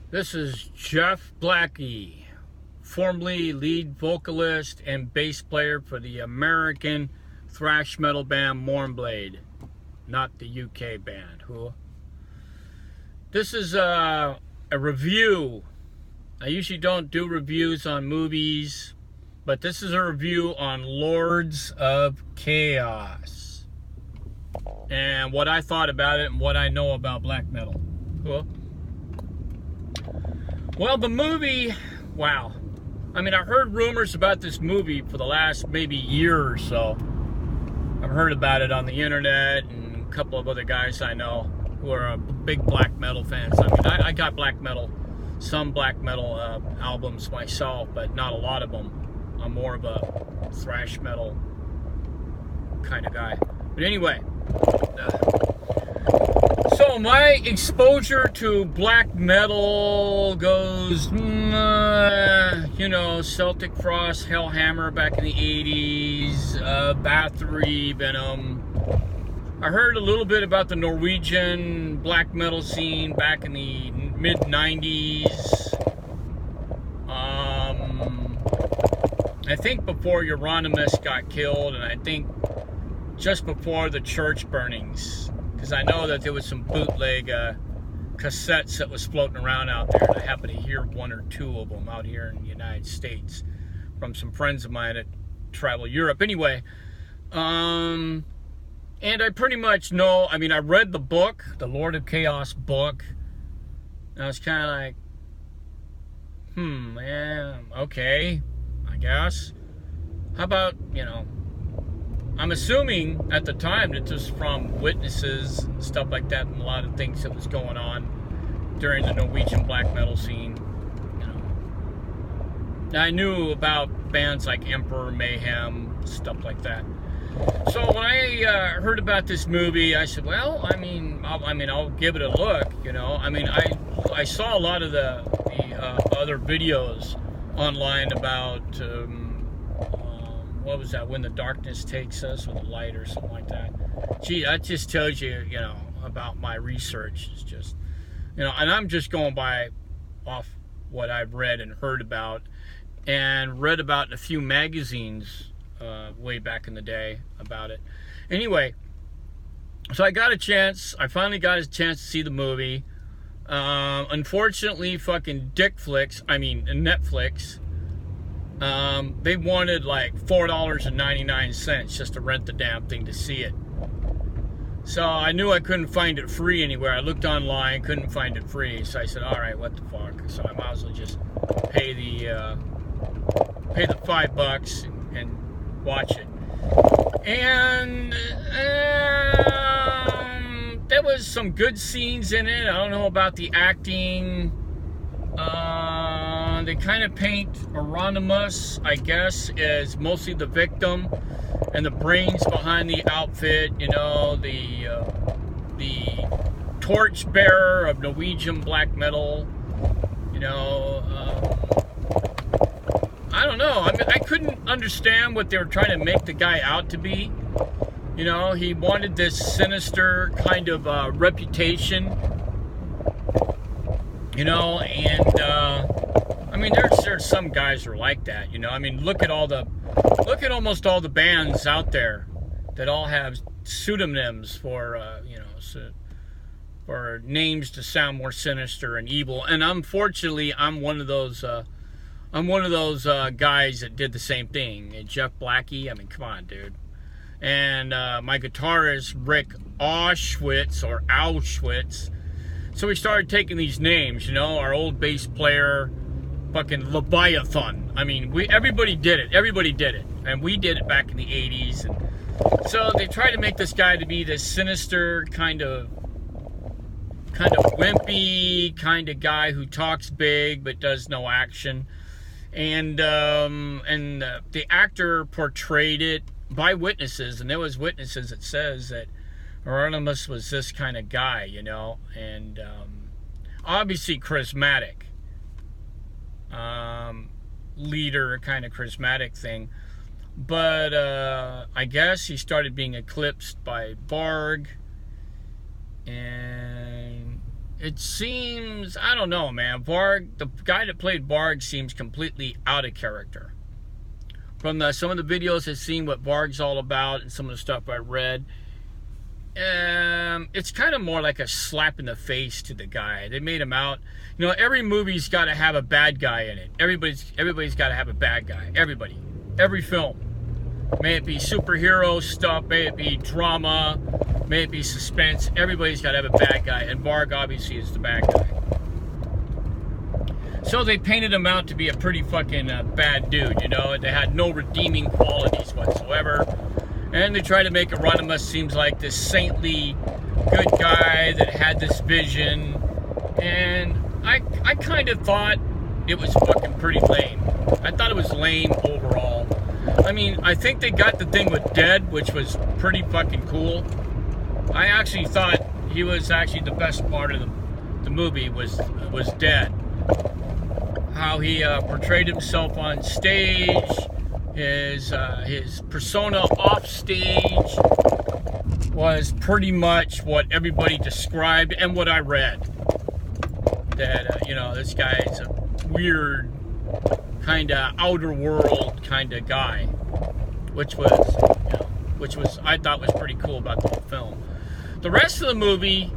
This is Jeff Blacky, formerly lead vocalist and bass player for the American thrash metal band Mournblade, not the UK band. This is a review. I usually don't do reviews on movies, but this is a review on Lords of Chaos and what I thought about it and what I know about black metal. Cool. Well, the movie, wow. I mean, I've heard rumors about this movie for the last maybe year or so. I've heard about it on the internet and a couple of other guys I know who are big black metal fans. I mean, I got some black metal albums myself, but not a lot of them. I'm more of a thrash metal kind of guy. But anyway, so my exposure to black metal goes, Celtic Frost, Hellhammer back in the 80s, Bathory, Venom. I heard a little bit about the Norwegian black metal scene back in the mid-90s. I think before Euronymous got killed, and I think just before the church burnings, because I know that there was some bootleg cassettes that was floating around out there, and I happened to hear one or two of them out here in the United States from some friends of mine that travel Europe. Anyway, and I pretty much know, I mean, I read the book, the Lord of Chaos book, and I was kind of like, okay, I guess. How about, I'm assuming at the time that this was from witnesses and stuff like that, and a lot of things that was going on during the Norwegian black metal scene. I knew about bands like Emperor Mayhem, stuff like that. So when I heard about this movie, I said, well, I'll give it a look. I saw a lot of the other videos online about. What was that? When the Darkness Takes Us, or the Light, or something like that. Gee, that just tells you, about my research. It's just, and I'm just going off what I've read and heard about, and read about in a few magazines way back in the day about it. Anyway, so I finally got a chance to see the movie. Unfortunately, fucking Netflix, they wanted like $4.99 just to rent the damn thing to see it. So I knew I couldn't find it free anywhere. I looked online, couldn't find it free. So I said, all right, what the fuck? So I might as well just pay the $5 and watch it. And there was some good scenes in it. I don't know about the acting. They kind of paint Euronymous, I guess, as mostly the victim and the brains behind the outfit. The torchbearer of Norwegian black metal. I don't know. I mean, I couldn't understand what they were trying to make the guy out to be. He wanted this sinister kind of reputation. There's some guys who are like that, look at almost all the bands out there that all have pseudonyms for for names to sound more sinister and evil. And unfortunately, I'm one of those guys that did the same thing. And Jeff Blacky, come on, dude. And my guitarist Rick Auschwitz. So we started taking these names, our old bass player, fucking Leviathan. Everybody did it. And we did it back in the 80s. And so they tried to make this guy to be this sinister, kind of wimpy kind of guy who talks big but does no action. And the actor portrayed it by witnesses, and there was witnesses that says that Euronymous was this kind of guy, and obviously charismatic, leader kind of charismatic thing. But I guess he started being eclipsed by Varg, and it seems, I don't know, man. Varg, the guy that played Varg, seems completely out of character. From some of the videos I've seen what Varg's all about and some of the stuff I read, it's kind of more like a slap in the face to the guy. They made him out. You know, every movie's got to have a bad guy in it. Everybody's got to have a bad guy. Everybody. Every film. May it be superhero stuff, may it be drama, may it be suspense. Everybody's got to have a bad guy. And Varg obviously is the bad guy. So they painted him out to be a pretty fucking bad dude, you know. They had no redeeming qualities whatsoever. And they tried to make Euronymous seems like this saintly, good guy that had this vision. And I kind of thought it was fucking pretty lame. I thought it was lame overall. I mean, I think they got the thing with Dead, which was pretty fucking cool. I actually thought he was actually the best part of the movie was Dead. How he portrayed himself on stage, his persona off stage was pretty much what everybody described and what I read. That you know, this guy's a weird, kind of outer world kind of guy, which was I thought was pretty cool about the whole film. The rest of the movie,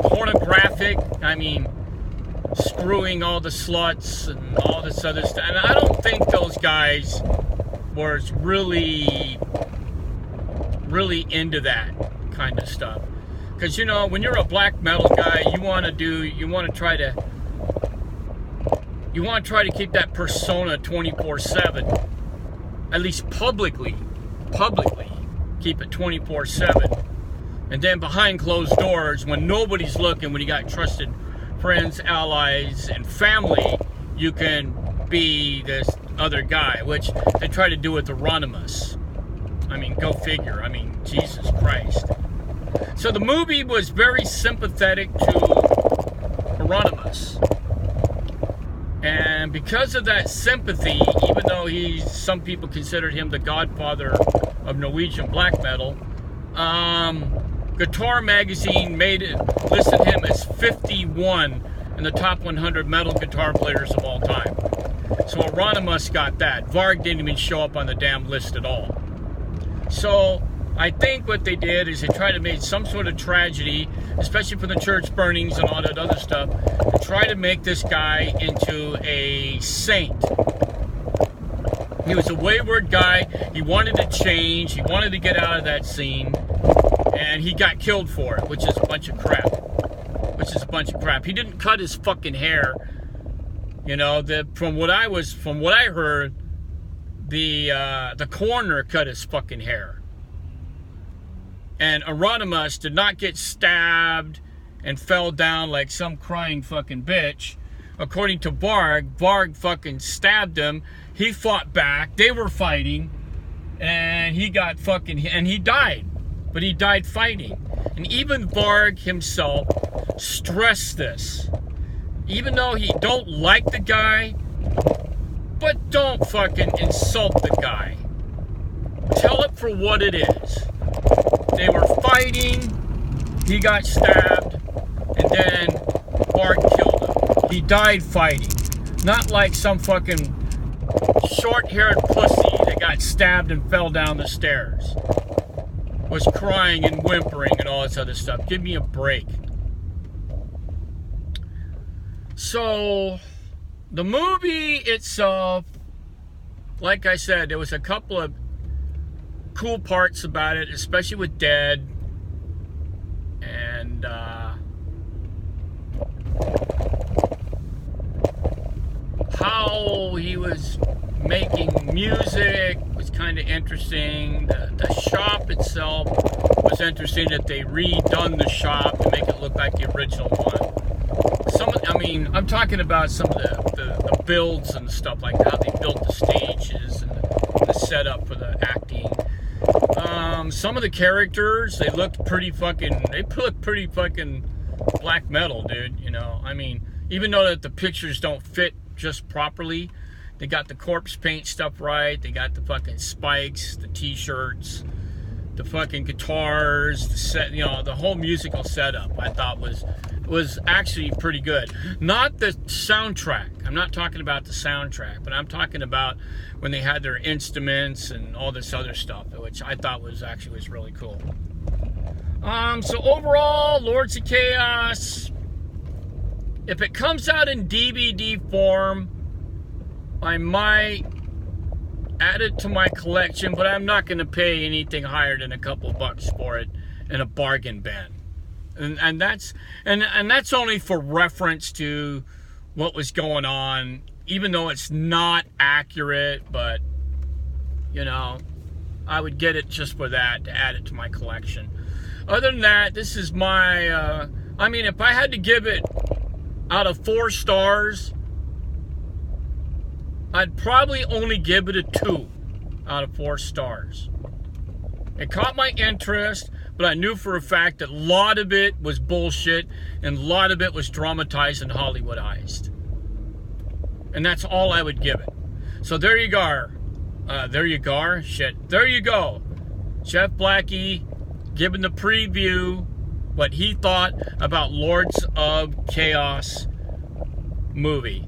pornographic. I mean, screwing all the sluts and all this other stuff. And I don't think those guys were really into that kind of stuff. Because, you know, when you're a black metal guy, you want to try to keep that persona 24/7. At least publicly keep it 24/7. And then behind closed doors, when nobody's looking, when you got trusted friends, allies, and family, you can be this other guy, which they try to do with Euronymous. I mean, go figure. I mean, Jesus Christ. So the movie was very sympathetic to Euronymous. And because of that sympathy, even though some people considered him the godfather of Norwegian black metal, Guitar Magazine listed him as 51 in the top 100 metal guitar players of all time. So Euronymous got that. Varg didn't even show up on the damn list at all. So I think what they did is they tried to make some sort of tragedy, especially for the church burnings and all that other stuff, to try to make this guy into a saint. He was a wayward guy. He wanted to change. He wanted to get out of that scene. And he got killed for it, which is a bunch of crap. He didn't cut his fucking hair. You know, from what I heard, the coroner cut his fucking hair. And Euronymous did not get stabbed and fell down like some crying fucking bitch. According to Varg fucking stabbed him. He fought back. They were fighting. And he died. But he died fighting. And even Varg himself stressed this. Even though he don't like the guy, but don't fucking insult the guy. Tell it for what it is. They were fighting, he got stabbed, and then Varg killed him. He died fighting. Not like some fucking short-haired pussy that got stabbed and fell down the stairs. Was crying and whimpering and all this other stuff. Give me a break. So, the movie itself, like I said, there was a couple of cool parts about it, especially with Dead. And, how he was making music was kind of interesting. The shop itself was interesting that they redone the shop to make it look like the original one. I'm talking about some of the builds and stuff like that. How they built the stages and the setup for the acting. Some of the characters, they looked pretty fucking black metal, dude. You know, I mean, even though that the pictures don't fit just properly, they got the corpse paint stuff right. They got the fucking spikes, the t-shirts, the fucking guitars, the set, you know, the whole musical setup, I thought was actually pretty good. Not the soundtrack. I'm not talking about the soundtrack, but I'm talking about when they had their instruments and all this other stuff, which I thought was really cool. So overall, Lords of Chaos, if it comes out in DVD form, I might add it to my collection, but I'm not going to pay anything higher than a couple bucks for it in a bargain bin. And that's only for reference to what was going on, even though it's not accurate, but you know, I would get it just for that, to add it to my collection. Other than that, this is my I mean, if I had to give it out of 4 stars, I'd probably only give it a 2 out of 4 stars. It caught my interest, but I knew for a fact that a lot of it was bullshit and a lot of it was dramatized and Hollywoodized. And that's all I would give it. So there you go. There you go. Shit. There you go. Chef Blacky giving the preview what he thought about Lords of Chaos movie.